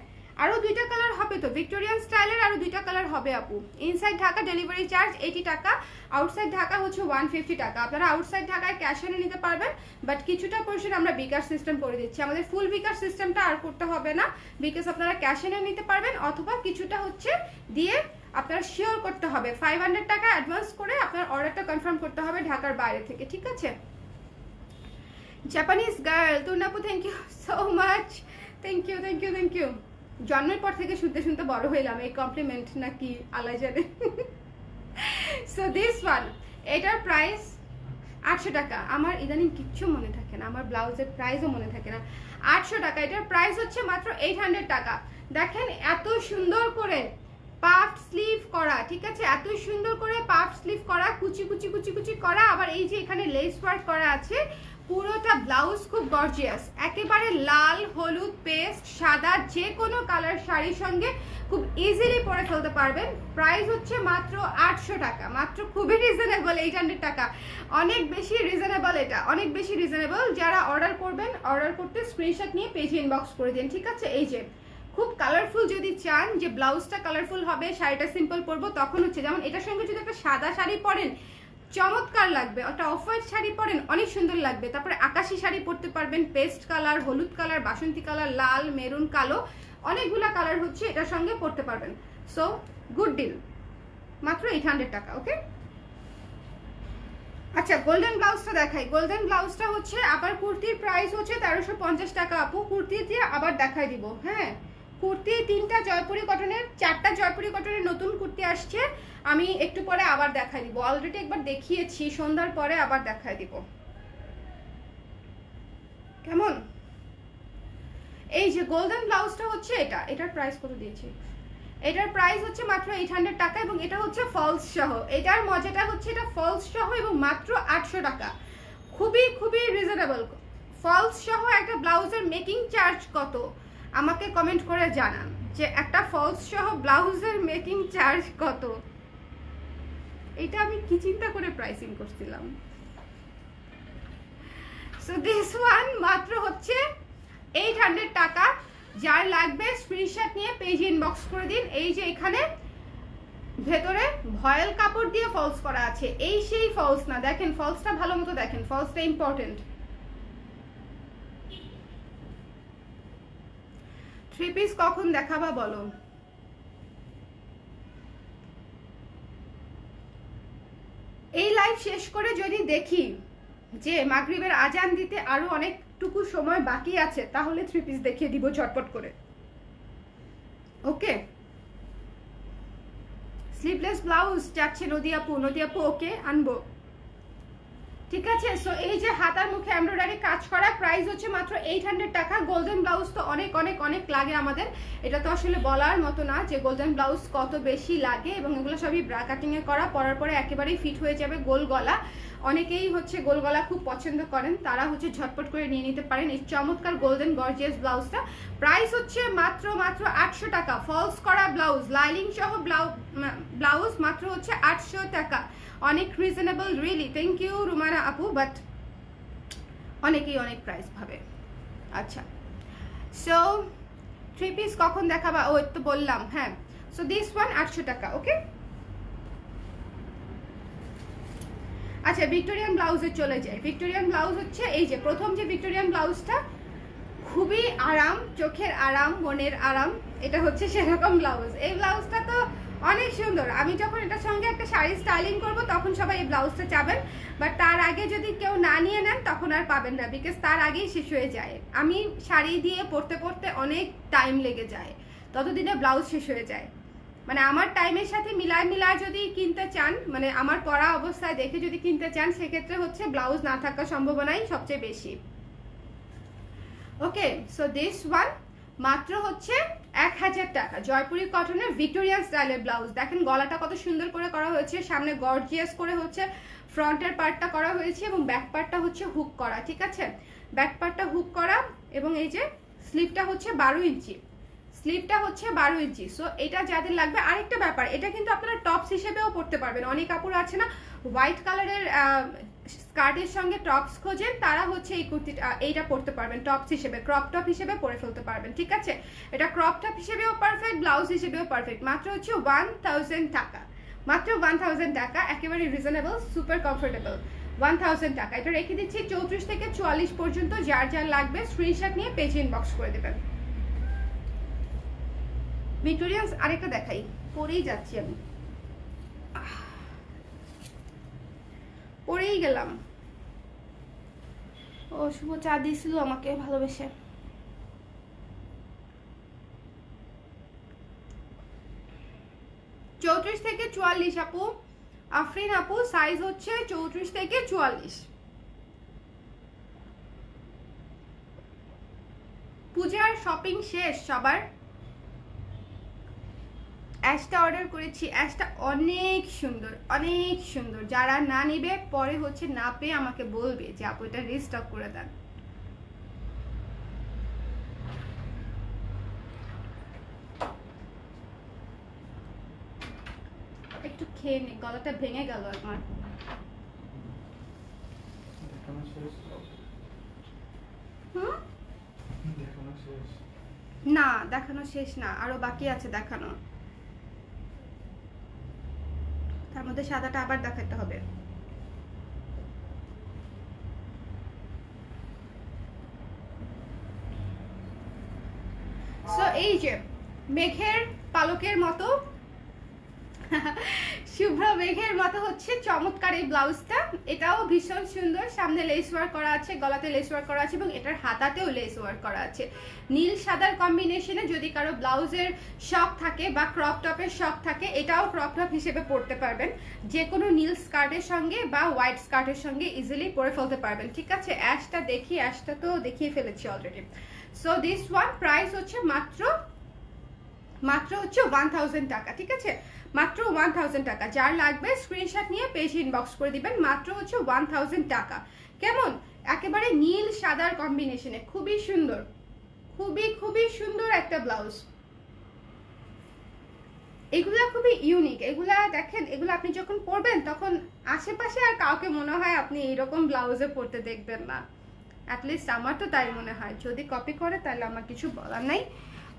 আরো 2টা কালার হবে তো, ভিক্টোরিয়ান স্টাইলের আরো 2টা কালার হবে আপু। ইনসাইড ঢাকা ডেলিভারি চার্জ 80 টাকা, আউটসাইড ঢাকা হচ্ছে 150 টাকা। আপনারা আউটসাইড ঢাকায় ক্যাশ অনে নিতে পারবেন, বাট কিছুটা পোর্শন আমরা বিকাশ সিস্টেম করে দিচ্ছি। আমাদের ফুল বিকাশ সিস্টেমটা আর করতে হবে না, বিকজ আপনারা ক্যাশ অনে নিতে পারবেন, অথবা কিছুটা হচ্ছে দিয়ে আপনারা শিওর করতে হবে 500 টাকা অ্যাডভান্স করে আপনার অর্ডারটা কনফার্ম করতে হবে ঢাকার বাইরে থেকে, ঠিক আছে? জাপানিজ গার্ল তুর্নাপু, thank you so much, thank you thank you thank you. জন্মের পর থেকে শুনতে শুনতে বড় হইলাম, এই কমপ্লিমেন্ট নাকি আল্লাহ জানে। সো দিস ওয়ান, এটার প্রাইস 800 টাকা। আমার ইদানিং কিচ্ছু মনে থাকে না, আমার ব্লাউজের প্রাইসও মনে থাকে না। 800 টাকা, এটার প্রাইস হচ্ছে মাত্র 800 টাকা। দেখেন এত সুন্দর করে পাফ স্লিভ করা, ঠিক আছে? এত সুন্দর করে পাফ স্লিভ করা, কুচি কুচি কুচি কুচি করা, আবার এই যে এখানে লেস ওয়ার্ক করা আছে। পুরোটা ব্লাউজ খুব গর্জিয়াস, একেবারে লাল, হলুদ, পেস্ট, সাদা, যে কোনো কালার শাড়ির সঙ্গে খুব ইজিলি পরে ফেলতে পারবেন। প্রাইস হচ্ছে মাত্র 800 টাকা, মাত্র খুবই রিজনেবল, 800 টাকা। অনেক বেশি রিজনেবল, এটা অনেক বেশি রিজনেবল। যারা অর্ডার করবেন, অর্ডার করতে স্ক্রিনশট নিয়ে পেজে ইনবক্স করে দিন, ঠিক আছে? এই যে খুব কালারফুল যদি চান যে ব্লাউজটা কালারফুল হবে, শাড়িটা সিম্পল পরবো, তখন হচ্ছে যেমন এটার সঙ্গে যদি একটা সাদা শাড়ি পরেন চমৎকার লাগবে, একটা অফ হোয়াইট শাড়ি পরেন অনেক সুন্দর লাগবে, তারপরে আকাশি শাড়ি পরতে পারবেন, পেস্ট কালার, হলুদ কালার, বাসন্তী কালার, লাল, মেরুন, কালো, অনেকগুলা কালার হচ্ছে এটার সঙ্গে পরতে পারবেন। সো গুড ডিল, মাত্র 800 টাকা। ওকে, আচ্ছা গোল্ডেন ব্লাউজটা দেখাই। গোল্ডেন ব্লাউজটা হচ্ছে আবার কুর্তির প্রাইস হচ্ছে 1350 টাকা আপু। কুর্তি দিয়ে আবার দেখাই দিব, হ্যাঁ? কুর্তি 3টা জয়পুরি কটনের, 4টা জয়পুরি কটনের নতুন কুর্তি আসছে, আমি একটু পরে আবার দেখাই দিব। অলরেডি একবার দেখিয়েছি, সন্ধ্যার পরে আবার দেখাই দিব, কেমন? এই যে গোল্ডেন ব্লাউজটা হচ্ছে এটা, এটার প্রাইস কত দিয়েছি? এটার প্রাইস হচ্ছে মাত্র 800 টাকা, এবং এটা হচ্ছে ফলস সহ। এটার মজাটা হচ্ছে এটা ফলস সহ এবং মাত্র 800 টাকা, খুবই খুবই রিজনেবল। ফলস সহ একটা ব্লাউজের মেকিং চার্জ কত আমাকে কমেন্ট করে জানান, যে একটা ফলস সহ ব্লাউজের মেকিং চার্জ কত। এটা আমি কি চিন্তা করে প্রাইসিং করছিলাম। সো দিস ওয়ান মাত্র হচ্ছে 800 টাকা। যার লাগবে স্ক্রিনশট নিয়ে পেজ ইনবক্স করে দিন। এই যে এখানে ভেতরে ভয়েল কাপড় দিয়ে ফলস করা আছে, এই সেই ফলস না, দেখেন ফলসটা ভালো মতো দেখেন, ফলসটা ইম্পর্টেন্ট। 3 পিস কখন দেখাবা বলো? এই লাইভ শেষ করে যদি দেখি যে মাগরিবের আজান দিতে আরো অনেকটুকু সময় বাকি আছে, তাহলে 3 পিস দেখিয়ে দিব ঝটপট করে। ওকে, স্লিভলেস ব্লাউজ চাচ্ছে নদী আপু, নদী আপু ওকে আনবো। ঠিক আছে। সো এই যে হাতার মুখে এমব্রয়ডারি কাজ করা, প্রাইস হচ্ছে মাত্র 800 টাকা। গোল্ডেন ব্লাউজ তো অনেক অনেক অনেক লাগে আমাদের, এটা তো আসলে বলার মতো না যে গোল্ডেন ব্লাউজ কত বেশি লাগে। এবং এগুলো সবই ব্রা কাটিং এ করা, পরার পরে একেবারেই ফিট হয়ে যাবে। গোল গলা, অনেকেই হচ্ছে গোল গলা খুব পছন্দ করেন, তারা হচ্ছে ঝটপট করে নিয়ে নিতে পারেন এই চমৎকার গোল্ডেন গর্জিয়াস ব্লাউজটা। প্রাইস হচ্ছে মাত্র 800 টাকা। ফলস করা ব্লাউজ, লাইলিং সহ ব্লাউজ মাত্র হচ্ছে 800 টাকা। অনেক reasonable, really. Thank you Rumana আপু, বাট অনেকেই অনেক প্রাইস ভাবে। আচ্ছা, সো 3 পিস কখন দেখাবা? ও তো বললাম, হ্যাঁ। সো দিস ওয়ান 800 টাকা, ওকে। আচ্ছা, ভিক্টোরিয়ান ব্লাউজে চলে যাই। ভিক্টোরিয়ান ব্লাউজ হচ্ছে এই যে প্রথম যে ভিক্টোরিয়ান ব্লাউজটা, খুবই আরাম, চোখের আরাম, মনের আরাম, এটা হচ্ছে সেরকম ব্লাউজ। এই ব্লাউজটা তো অনেক সুন্দর। আমি যখন এটার সঙ্গে একটা শাড়ি স্টাইলিং করব তখন সবাই এই ব্লাউজটা চাবেন, বাট তার আগে যদি কেউ না নিয়ে নেন তখন আর পাবেন না, বিকজ তার আগেই শেষ হয়ে যায়। আমি শাড়ি দিয়ে পরতে পরতে অনেক টাইম লেগে যায়, ততদিনে ব্লাউজ শেষ হয়ে যায়। মানে আমার টাইমের সাথে মিলায় যদি কিনতে চান, মানে আমার পরা অবস্থায় দেখে যদি কিনতে চান, সেক্ষেত্রে হচ্ছে ব্লাউজ না থাকার সম্ভাবনাই সবচেয়ে বেশি। ওকে, সো দিস ওয়ান মাত্র হচ্ছে 1000 টাকা। জয়পুরি কটনের ভিক্টোরিয়ান স্টাইলের ব্লাউজ। দেখেন গলাটা কত সুন্দর করে করা হয়েছে, সামনে গর্জিয়াস করে হচ্ছে ফ্রন্টের পার্টটা করা হয়েছে এবং ব্যাক পার্টটা হচ্ছে হুক করা, ঠিক আছে। ব্যাক পার্টটা হুক করা এবং এই যে স্লিভটা হচ্ছে 12 ইঞ্চি, স্লিভটা হচ্ছে 12 ইঞ্চি। সো এটা যাদের লাগবে, আরেকটা ব্যাপার, এটা কিন্তু আপনারা টপস হিসেবেও পরতে পারবেন। অনেক কাপড় আছে না হোয়াইট কালারের স্কার্টের সঙ্গে টপস খোঁজেন, তারা হচ্ছে এই কুর্তিটা এইটা পরতে পারবেন টপস হিসেবে, ক্রপ টপ হিসেবে পরে ফেলতে পারবেন, ঠিক আছে। এটা ক্রপ টপ হিসেবেও পারফেক্ট, ব্লাউজ হিসেবেও পারফেক্ট। মাত্র হচ্ছে 1000 টাকা, মাত্র 1000 টাকা, একেবারে রিজনেবল, সুপার কমফোর্টেবল। 1000 টাকা। এটা রেখে দিচ্ছি 34 থেকে 44 পর্যন্ত। যার যার লাগবে স্ক্রিনশট নিয়ে পেজ ইনবক্স করে দেবেন। ভিক্টোরিয়ান্স আরেকটা দেখাই, পরেই যাচ্ছি আমি, পরেই গেলাম। ও শুভ চা দিয়েছিল আমাকে ভালোবেসে। 34 থেকে 44 আপু, আফরিন আপু, সাইজ হচ্ছে 34 থেকে 44। পূজার শপিং শেষ সবার? অ্যাশটা অর্ডার করেছি, অ্যাশটা অনেক সুন্দর, অনেক সুন্দর। যারা না নিবে পরে হচ্ছে না পেয়ে আমাকে বলবে যে আপু এটা রিস্টক করে দেন। একটু খেয়ে নি, গলাটা ভেঙে গেল আমার। না দেখানো শেষ না, আরো বাকি আছে দেখানো। তার মধ্যে সাদাটা আবার দেখাতে হবে। সো এই যে মেঘের পালকের মতো শুভ্র মেঘের মতো হচ্ছে চমৎকার এই ব্লাউজটা। এটাও ভীষণ সুন্দর, সামনে লেস ওয়ার্ক করা আছে, গলাতে লেস ওয়ার্ক করা আছে এবং এটার হাতাতেও লেস ওয়ার্ক করা আছে। নীল সাদার কম্বিনেশনে যদি কারো ব্লাউজের শখ থাকে বা ক্রপ টপের শখ থাকে, এটাও ক্রপ টপ হিসেবে পরতে পারবেন। যে কোনো নীল স্কার্টের সঙ্গে বা হোয়াইট স্কার্টের সঙ্গে ইজিলি পরে ফেলতে পারবেন, ঠিক আছে। অ্যাশটা দেখি, অ্যাশটা তো দেখিয়ে ফেলেছি already. So this one price হচ্ছে মাত্র হচ্ছে 1000 টাকা, ঠিক আছে। মাত্র 1000 টাকা। যার লাগবে স্ক্রিনশট নিয়ে পেজ ইনবক্স করে দিবেন। মাত্র হচ্ছে 1000 টাকা। কেমন? একেবারে নীল সাদার কম্বিনেশনে, খুবই সুন্দর, খুবই সুন্দর একটা ব্লাউজ। এগুলা খুবই ইউনিক। এগুলা দেখেন, এগুলো আপনি যখন পরবেন তখন আশেপাশে আর কাউকে মনে হয় আপনি এরকম ব্লাউজে পরতে দেখবেন না। অ্যাটলিস্ট আমার তো তাই মনে হয়। যদি কপি করে তাহলে আমার কিছু বলার নাই,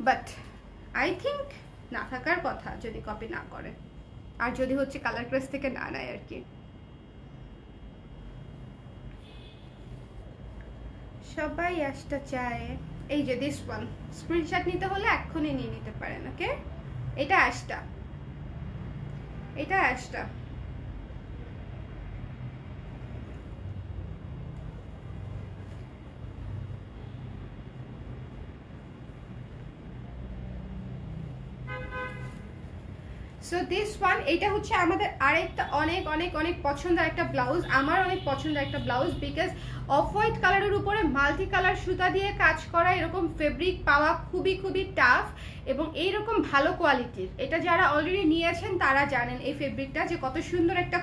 বাট আই থিঙ্ক না থাকার কথা যদি কপি না করে, আর যদি হচ্ছে কালার ক্রেস থেকে না নেয় আর কি। সবাই অ্যাশটা চায়। এই যে দিস ওয়ান, স্ক্রিনশট নিতে হলে এক্ষুনি নিয়ে নিতে পারেন, ওকে। এটা অ্যাশটা, এটা অ্যাশটা। সো দিস ওয়ান, এটা হচ্ছে আমাদের আরেকটা অনেক অনেক অনেক পছন্দের একটা ব্লাউজ, আমার অনেক পছন্দের একটা ব্লাউজ, বিকজ অফ হোয়াইট কালারের উপরে মাল্টি কালার সুতা দিয়ে কাজ করা এরকম ফেব্রিক পাওয়া খুবই খুবই টাফ এবং এইরকম ভালো কোয়ালিটির। এটা যারা অলরেডি নিয়েছেন তারা জানেন এই ফেব্রিকটা যে কত সুন্দর একটা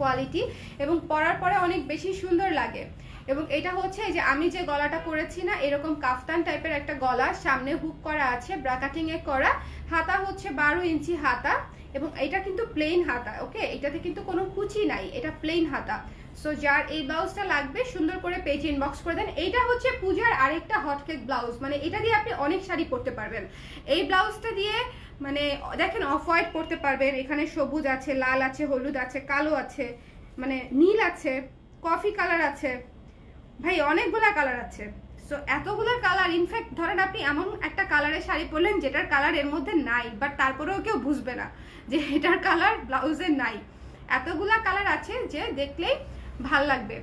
কোয়ালিটি এবং পরার পরে অনেক বেশি সুন্দর লাগে। এবং এটা হচ্ছে যে আমি যে গলাটা করেছি না, এরকম কাফতান টাইপের একটা গলা, সামনে হুক করা আছে, ব্রাকাটিং এ করা, হাতা হচ্ছে 12 ইঞ্চি হাতা এবং এটা কিন্তু প্লেন হাতা। ওকে, এটাতে কিন্তু কোনো কুচি নাই, এটা প্লেন হাতা। সো যার এই ব্লাউজটা লাগবে সুন্দর করে পেজে ইনবক্স করে দেন। এইটা হচ্ছে পূজার আরেকটা হটকেক ব্লাউজ, মানে এটা দিয়ে আপনি অনেক শাড়ি পরতে পারবেন। এই ব্লাউজটা দিয়ে মানে দেখেন অফ হোয়াইট পরতে পারবেন, এখানে সবুজ আছে, লাল আছে, হলুদ আছে, কালো আছে, মানে নীল আছে, কফি কালার আছে, ভাই অনেকগুলা কালার আছে। সো এতগুলো কালার, ইনফ্যাক্ট ধরেন আপনি এমন একটা কালারের শাড়ি পরলেন যেটার কালার এর মধ্যে নাই, বাট তারপরেও কেউ বুঝবে না যে এটার কালার ব্লাউজের নাই। এতগুলা কালার আছে যে দেখলেই ভাল লাগবে।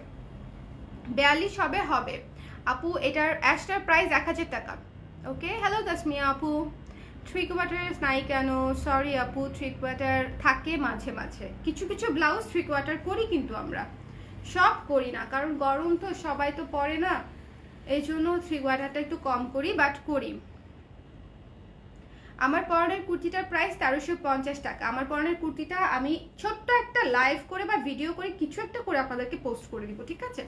42 হবে আপু। এটার অ্যাশটার প্রাইস 1000 টাকা। ওকে, হ্যালো তাসমিয়া আপু। 3 কোয়ার্টার নাই কেন? সরি আপু, 3 কোয়ার্টার থাকে মাঝে মাঝে, কিছু কিছু ব্লাউজ 3 কোয়ার্টার করি, কিন্তু আমরা সব করি না, কারণ গরম তো সবাই তো পরে না, এই জন্য 3 কোয়ার্টারটা একটু কম করি, বাট করি। আমার পরনের কুর্তিটার প্রাইস 1350 টাকা। আমার পরনের কুর্তিটা আমি ছোট্ট একটা লাইভ করে বা ভিডিও করে কিছু একটা করে আপনাদেরকে পোস্ট করে দিব, ঠিক আছে?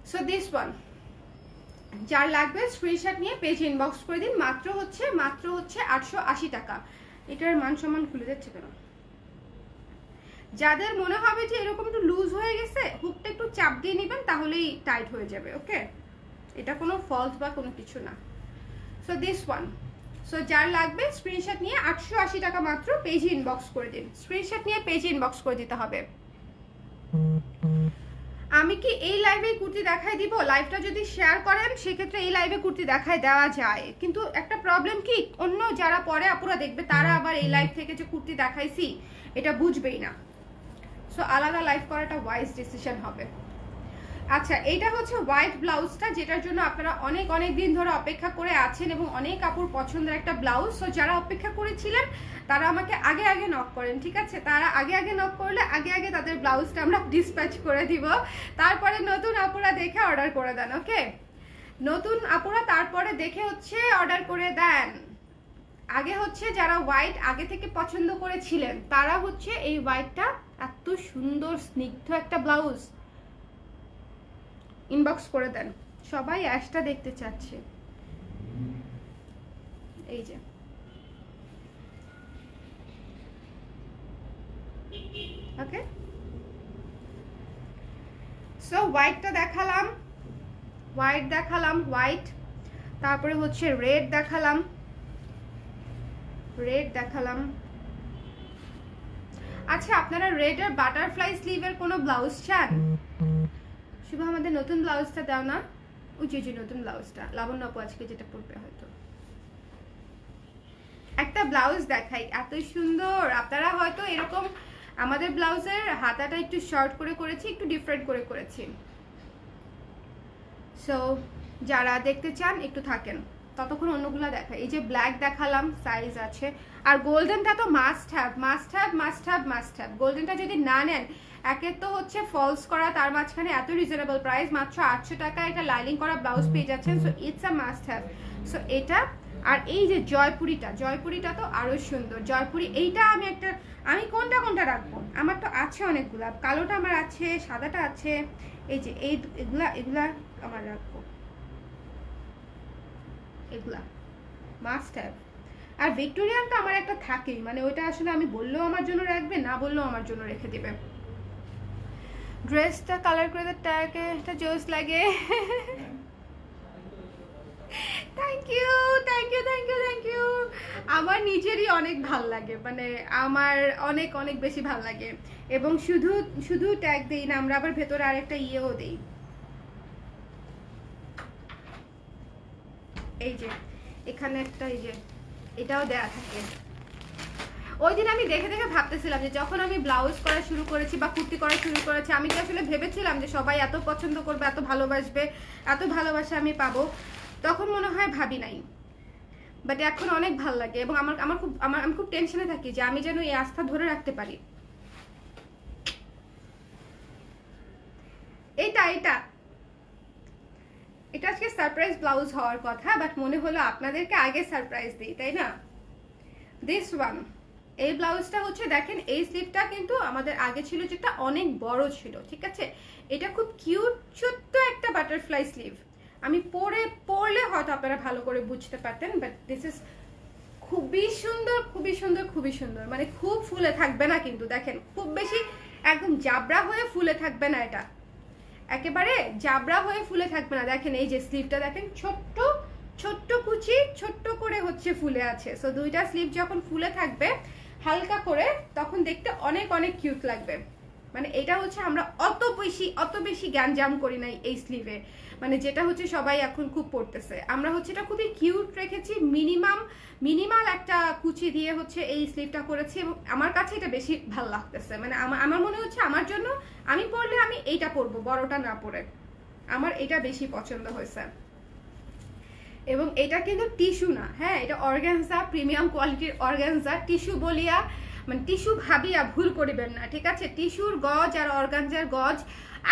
সো দিস ওয়ান, যার লাগবে স্ক্রিনশট নিয়ে পেজে ইনবক্স করে দিন। মাত্র হচ্ছে 880 টাকা। এটার মান সম্মান খুলে যাচ্ছে কেন? যাদের মনে হবে যে এরকম একটু লুজ হয়ে গেছে, হুকটা একটু চাপ দিয়ে নেবেন, তাহলেই টাইট হয়ে যাবে। ওকে, এটা কোনো ফলস বা কোনো কিছু না। সো দিস ওয়ান, সো যার লাগবে স্ক্রিনশট নিয়ে 880 টাকা মাত্র, পেজে ইনবক্স করে দিন। স্ক্রিনশট নিয়ে পেজে ইনবক্স করে দিতে হবে। আমি কি এই লাইভে কুর্তি দেখাই দিব? লাইভটা যদি শেয়ার করেন সেক্ষেত্রে এই লাইভে কুর্তি দেখাই দেওয়া যায়, কিন্তু একটা প্রবলেম কি, অন্য যারা পরে আপুরা দেখবে তারা আবার এই লাইভ থেকে যে কুর্তি দেখাইছি এটা বুঝবেই না। সো আলাদা লাইভ করাটা ওয়াইজ ডিসিশন হবে। আচ্ছা, এইটা হচ্ছে হোয়াইট ব্লাউজটা, যেটার জন্য আপনারা অনেক অনেক দিন ধরে অপেক্ষা করে আছেন এবং অনেক কাপড় পছন্দের একটা ব্লাউজ। সো যারা অপেক্ষা করেছিলেন তারা আমাকে আগে আগে নক করেন, ঠিক আছে? তারা আগে আগে নক করলে আগে আগে তাদের ব্লাউজটা আমরা ডিসপ্যাচ করে দিব, তারপরে নতুন আপুরা দেখে অর্ডার করে দেন। ওকে, নতুন আপুরা তারপরে দেখে হচ্ছে অর্ডার করে দেন। আগে হচ্ছে যারা হোয়াইট আগে থেকে পছন্দ করেছিলেন তারা হচ্ছে এই হোয়াইটটা, এত সুন্দর স্নিগ্ধ একটা ব্লাউজ, ইনবক্স করে দেন। সবাই অ্যাশটা দেখতে চাচ্ছে, এই যে ওকে। সো হোয়াইটটা দেখালাম, হোয়াইট, তারপরে হচ্ছে রেড দেখালাম, আচ্ছা আপনারা রেড আর বাটারফ্লাই স্লিভের কোনো ব্লাউজ চান? শুভ আমাদের নতুন ব্লাউজটা দাও না, যে নতুন ব্লাউজটা লাবণ্য আপু আজকে যেটা পরবে, হয়তো একটা ব্লাউজ দেখাই, এত সুন্দর। আপনারা হয়তো এরকম, আমাদের ব্লাউজের হাতাটা একটু শর্ট করে করেছি, একটু ডিফারেন্ট করে করেছি। সো যারা দেখতে চান একটু থাকেন, ততক্ষণ অন্যগুলো দেখাই। এই যে ব্ল্যাক দেখালাম, সাইজ আছে। আর গোল্ডেনটা তো মাস্ট হ্যাভ। গোল্ডেনটা যদি না নেন, একের তো হচ্ছে ফলস করা, তার মাঝখানে এত রিজনেবল প্রাইস, মাত্র 800 টাকা এটা লাইনিং করা ব্লাউজ পেয়ে যাচ্ছেন। So it's a must have. So এটা, আর এই যে জয়পুরিটা তো আরো সুন্দর। জয়পুরি এইটা আমি কোনটা রাখবো, আমার তো আছে অনেকগুলা, কালোটা আমার আছে, সাদাটা আছে, এই যে এগুলা আমার রাখবো, এগুলা মাস্ট হ্যাভ। আর ভিক্টোরিয়ানটা আমার একটা থাকেই, মানে ওইটা আসলে আমি বললেও আমার জন্য রাখবে, না বললেও আমার জন্য রেখে দেবে। ড্রেসটা কালার করে ট্যাগে এটা জোস লাগে। Thank you. আমার নিজেরই অনেক ভাল লাগে, মানে আমার অনেক অনেক বেশি ভাল লাগে। এবং শুধু ট্যাগ দেই না, আমরা আবার ভেতরে আরেকটা ইয়েও দেই, এই যে এখানে একটা, এই যে এটাও দেয়া থাকে। ওই দিন আমি দেখে দেখে ভাবতেছিলাম যে যখন আমি ব্লাউজ করা শুরু করেছি বা কুর্তি করা শুরু করেছি, আমি কি আসলে ভেবেছিলাম যে সবাই এত পছন্দ করবে, এত ভালোবাসবে, এত ভালোবাসা আমি পাবো? তখন মনে হয় ভাবি নাই। বাট এখন অনেক ভালো লাগে এবং আমি খুব টেনশনে থাকি যে আমি যেন এই আস্থা ধরে রাখতে পারি। এটা আজকে সারপ্রাইজ ব্লাউজ হওয়ার কথা, বাট মনে হলো আপনাদেরকে আগে সারপ্রাইজ দিই, তাই না? দিস ওয়ান, এই ব্লাউজটা হচ্ছে দেখেন, এই স্লিভটা কিন্তু আমাদের আগে ছিল যেটা অনেক বড় ছিল, ঠিক আছে? এটা খুব কিউট ছোট্ট একটা বাটারফ্লাই স্লিভ। আমি পরলে হয়তো আপনারা ভালো করে বুঝতে পারতেন, বাট দিস ইজ খুবই সুন্দর, খুবই সুন্দর, খুবই সুন্দর। মানে খুব ফুলে থাকবে না কিন্তু, দেখেন খুব বেশি একদম জাবরা হয়ে ফুলে থাকবে না, এটা একেবারে জাবরা হয়ে ফুলে থাকবে না। দেখেন এই যে স্লিভটা দেখেন, ছোট্ট ছোট্ট কুচি ছোট্ট করে হচ্ছে ফুলে আছে। সো দুইটা স্লিভ যখন ফুলে থাকবে হালকা করে, তখন দেখতে অনেক অনেক কিউট লাগবে। মানে এটা হচ্ছে আমরা অত বেশি গ্যাঞ্জাম করি নাই এই স্লিভে, মানে যেটা হচ্ছে সবাই এখন খুব পড়তেছে। আমরা হচ্ছে এটা খুবই কিউট রেখেছি, মিনিমাল একটা কুচি দিয়ে হচ্ছে এই স্লিভটা করেছি, এবং আমার কাছে এটা বেশি ভালো লাগতেছে। মানে আমার মনে হচ্ছে আমার জন্য, আমি পরলে আমি এইটা পরবো, বড়টা না পরে। আমার এটা বেশি পছন্দ হয়েছে। এবং এটা কিন্তু টিস্যু না, হ্যাঁ, এটা অর্গানজা, প্রিমিয়াম কোয়ালিটির অর্গানজা। টিস্যু বলিয়া মানে টিস্যু ভাবিয়া ভুল করিবেন না, ঠিক আছে? টিস্যুর গজ আর অর্গানজার গজ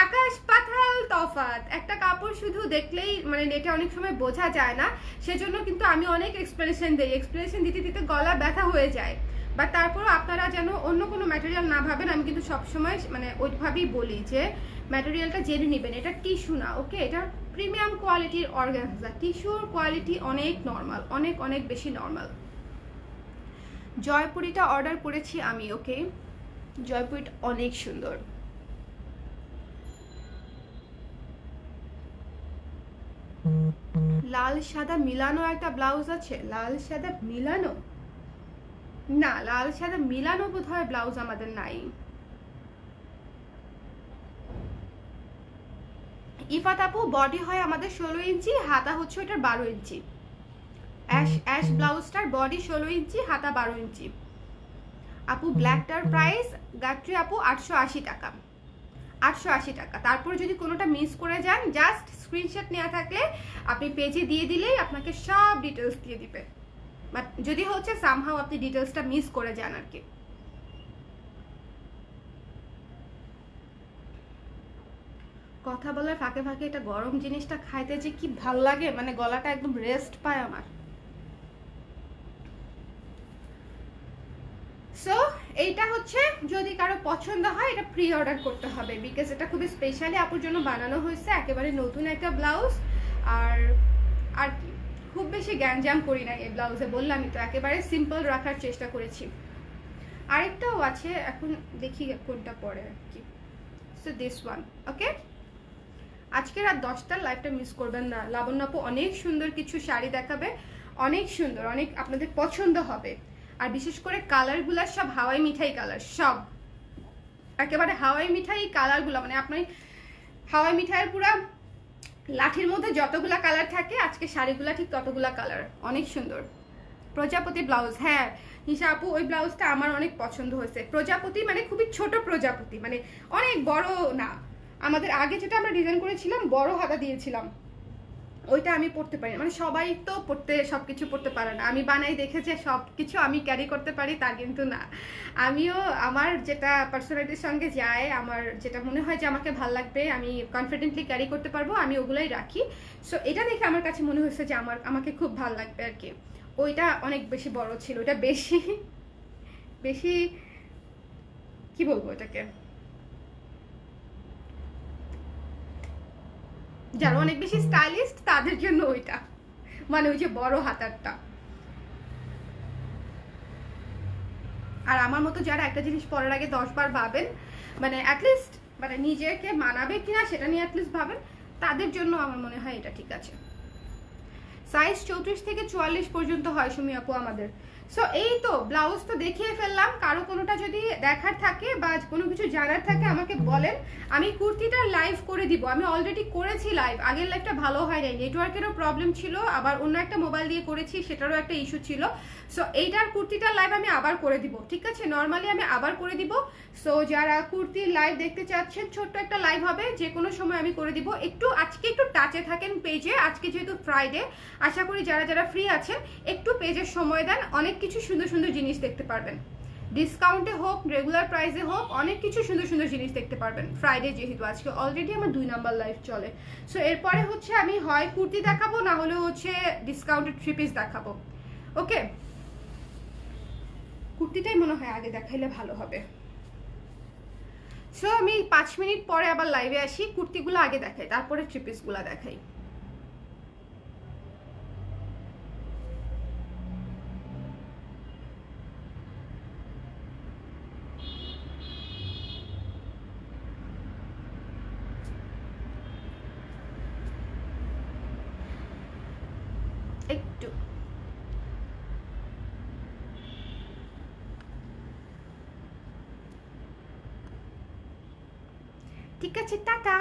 আকাশ পাতাল তফাৎ। একটা কাপড় শুধু দেখলেই মানে নেটে অনেক সময় বোঝা যায় না, সেজন্য কিন্তু আমি অনেক এক্সপ্লেনেশন দিই, এক্সপ্লেনেশন দিতে দিতে গলা ব্যথা হয়ে যায়। বা তারপরও আপনারা যেন অন্য কোনো ম্যাটেরিয়াল না ভাবেন, আমি কিন্তু সবসময় মানে ওইভাবেই বলি যে ম্যাটেরিয়ালটা জেনে নেবেন, এটা টিস্যু না, ওকে? এটা প্রিমিয়াম কোয়ালিটির অর্গানজা। টিস্যুর কোয়ালিটি অনেক নর্মাল, অনেক অনেক বেশি নর্মাল। জয়পুরিটা অর্ডার করেছি আমি, ওকে? জয়পুরিটা অনেক সুন্দর। লাল সাদা মিলানো একটা ব্লাউজ আছে, লাল সাদা মিলানো না, লাল সাদা মিলানো বোধহয় ব্লাউজ আমাদের নাই। ইফাত আপু, বডি হয় আমাদের 16 ইঞ্চি, হাতা হচ্ছে ওটার 12 ইঞ্চি। অ্যাশ ব্লাউজটার বডি 16 ইঞ্চি, হাতা 12 ইঞ্চি। আপু ব্ল্যাকটার প্রাইস গায়ত্রী আপু 880 টাকা, 880 টাকা। তারপর যদি কোনোটা মিস করে যান, জাস্ট স্ক্রিনশট নেওয়া থাকলে আপনি পেজে দিয়ে দিলেই আপনাকে সব ডিটেলস দিয়ে দিবে। বাট যদি হচ্ছে সামহাও আপনি ডিটেলসটা মিস করে যান আর কি। কথা বলার ফাঁকে ফাঁকে এটা গরম জিনিসটা খাইতে যে কি ভাল লাগে, মানে গলাটা একদম রেস্ট পায় আমার। সো এইটা হচ্ছে যদি কারো পছন্দ হয় এটা প্রি অর্ডার করতে হবে, বিকজ এটা খুবই স্পেশালি আপুর জন্য বানানো হয়েছে, একেবারে নতুন একটা ব্লাউজ। আর আর কি খুব বেশি গ্যাঞ্জাম করি না এই ব্লাউজে, বললামই তো, একেবারে সিম্পল রাখার চেষ্টা করেছি। আরেকটাও আছে, এখন দেখি কোনটা পরে আর কি। সো দিস ওয়ান, ওকে? আজকে রাত 10টার লাইভটা মিস করবেন না। লাবণ্য আপু অনেক সুন্দর কিছু শাড়ি দেখাবে, অনেক সুন্দর, অনেক আপনাদের পছন্দ হবে। আর বিশেষ করে কালারগুলো সব হাওয়াই মিঠাই কালার, সব একেবারে হাওয়াই মিঠাই কালারগুলো, মানে আপনি হাওয়াই মিঠাইয়ের পুরা লাঠির মধ্যে যতগুলা কালার থাকে, আজকে শাড়িগুলা ঠিক ততগুলা কালার, অনেক সুন্দর। প্রজাপতি ব্লাউজ, হ্যাঁ নিশা আপু, ওই ব্লাউজটা আমার অনেক পছন্দ হয়েছে। প্রজাপতি মানে খুবই ছোট প্রজাপতি, মানে অনেক বড় না। আমাদের আগে যেটা আমরা ডিজাইন করেছিলাম বড় হাতা দিয়েছিলাম, ওইটা আমি পড়তে পারি না। মানে সবাই তো সবকিছু পড়তে পারে না, আমি বানাই দেখে যে সবকিছু আমি ক্যারি করতে পারি তা কিন্তু না। আমিও আমার যেটা পার্সোনালিটির সঙ্গে যায়, আমার যেটা মনে হয় যে আমাকে ভাল লাগবে, আমি কনফিডেন্টলি ক্যারি করতে পারবো, আমি ওগুলাই রাখি। সো এটা দেখে আমার কাছে মনে হয়েছে যে আমাকে খুব ভাল লাগবে আর কি। ওইটা অনেক বেশি বড় ছিল, ওটা বেশি বেশি কি বলবো এটাকে, যারা অনেক বেশি স্টাইলিস্ট তাদের জন্য ওইটা, মানে ওই যে বড় হাতারটা। আর আমার মতো যারা একটা জিনিস পরার আগে 10 বার ভাবেন, মানে অ্যাটলিস্ট মানে নিজেকে মানাবে কিনা সেটা নিয়ে অ্যাটলিস্ট ভাবেন, তাদের জন্য আমার মনে হয় এটা ঠিক আছে। সাইজ 34 থেকে 44 পর্যন্ত হয় সুমি আপু আমাদের। সো এই তো ব্লাউজ তো দেখিয়ে ফেললাম, কারো কোনোটা যদি দেখার থাকে বা কোনো কিছু জানার থাকে আমাকে বলেন। আমি কুর্তিটা লাইভ করে দিব, আমি অলরেডি করেছি লাইভ, আগের লাইভটা ভালো হয় নাই, নেটওয়ার্কেরও প্রবলেম ছিল, আবার অন্য একটা মোবাইল দিয়ে করেছি সেটারও একটা ইস্যু ছিল। সো এইটার কুর্তিটার লাইভ আমি আবার করে দিব, ঠিক আছে, নর্মালি আমি আবার করে দিব। সো যারা কুর্তির লাইভ দেখতে চাচ্ছেন, ছোট্ট একটা লাইভ হবে, যে কোনো সময় আমি করে দিব। একটু আজকে একটু টাচে থাকেন পেজে, আজকে যেহেতু ফ্রাইডে, আশা করি যারা যারা ফ্রি আছেন একটু পেজের সময় দেন, অনেক কিছু সুন্দর সুন্দর জিনিস দেখতে পারবেন, ডিসকাউন্টে হোক রেগুলার প্রাইসে হোক, অনেক কিছু সুন্দর সুন্দর জিনিস দেখতে পারবেন ফ্রাইডে, যেহেতু আজকে অলরেডি আমার 2 নাম্বার লাইভ চলে। সো এরপরে হচ্ছে আমি হয় কুর্তি দেখাবো, না হলে হচ্ছে ডিসকাউন্টেড 3 পিস দেখাবো। ওকে, কুর্তিটাই মনে হয় আগে দেখাইলে ভালো হবে। সো আমি 5 মিনিট পরে আবার লাইভে আসি, কুর্তিগুলো আগে দেখাই, তারপরে 3 পিসগুলো দেখাই। একটু ঠিক আছে, টাটা।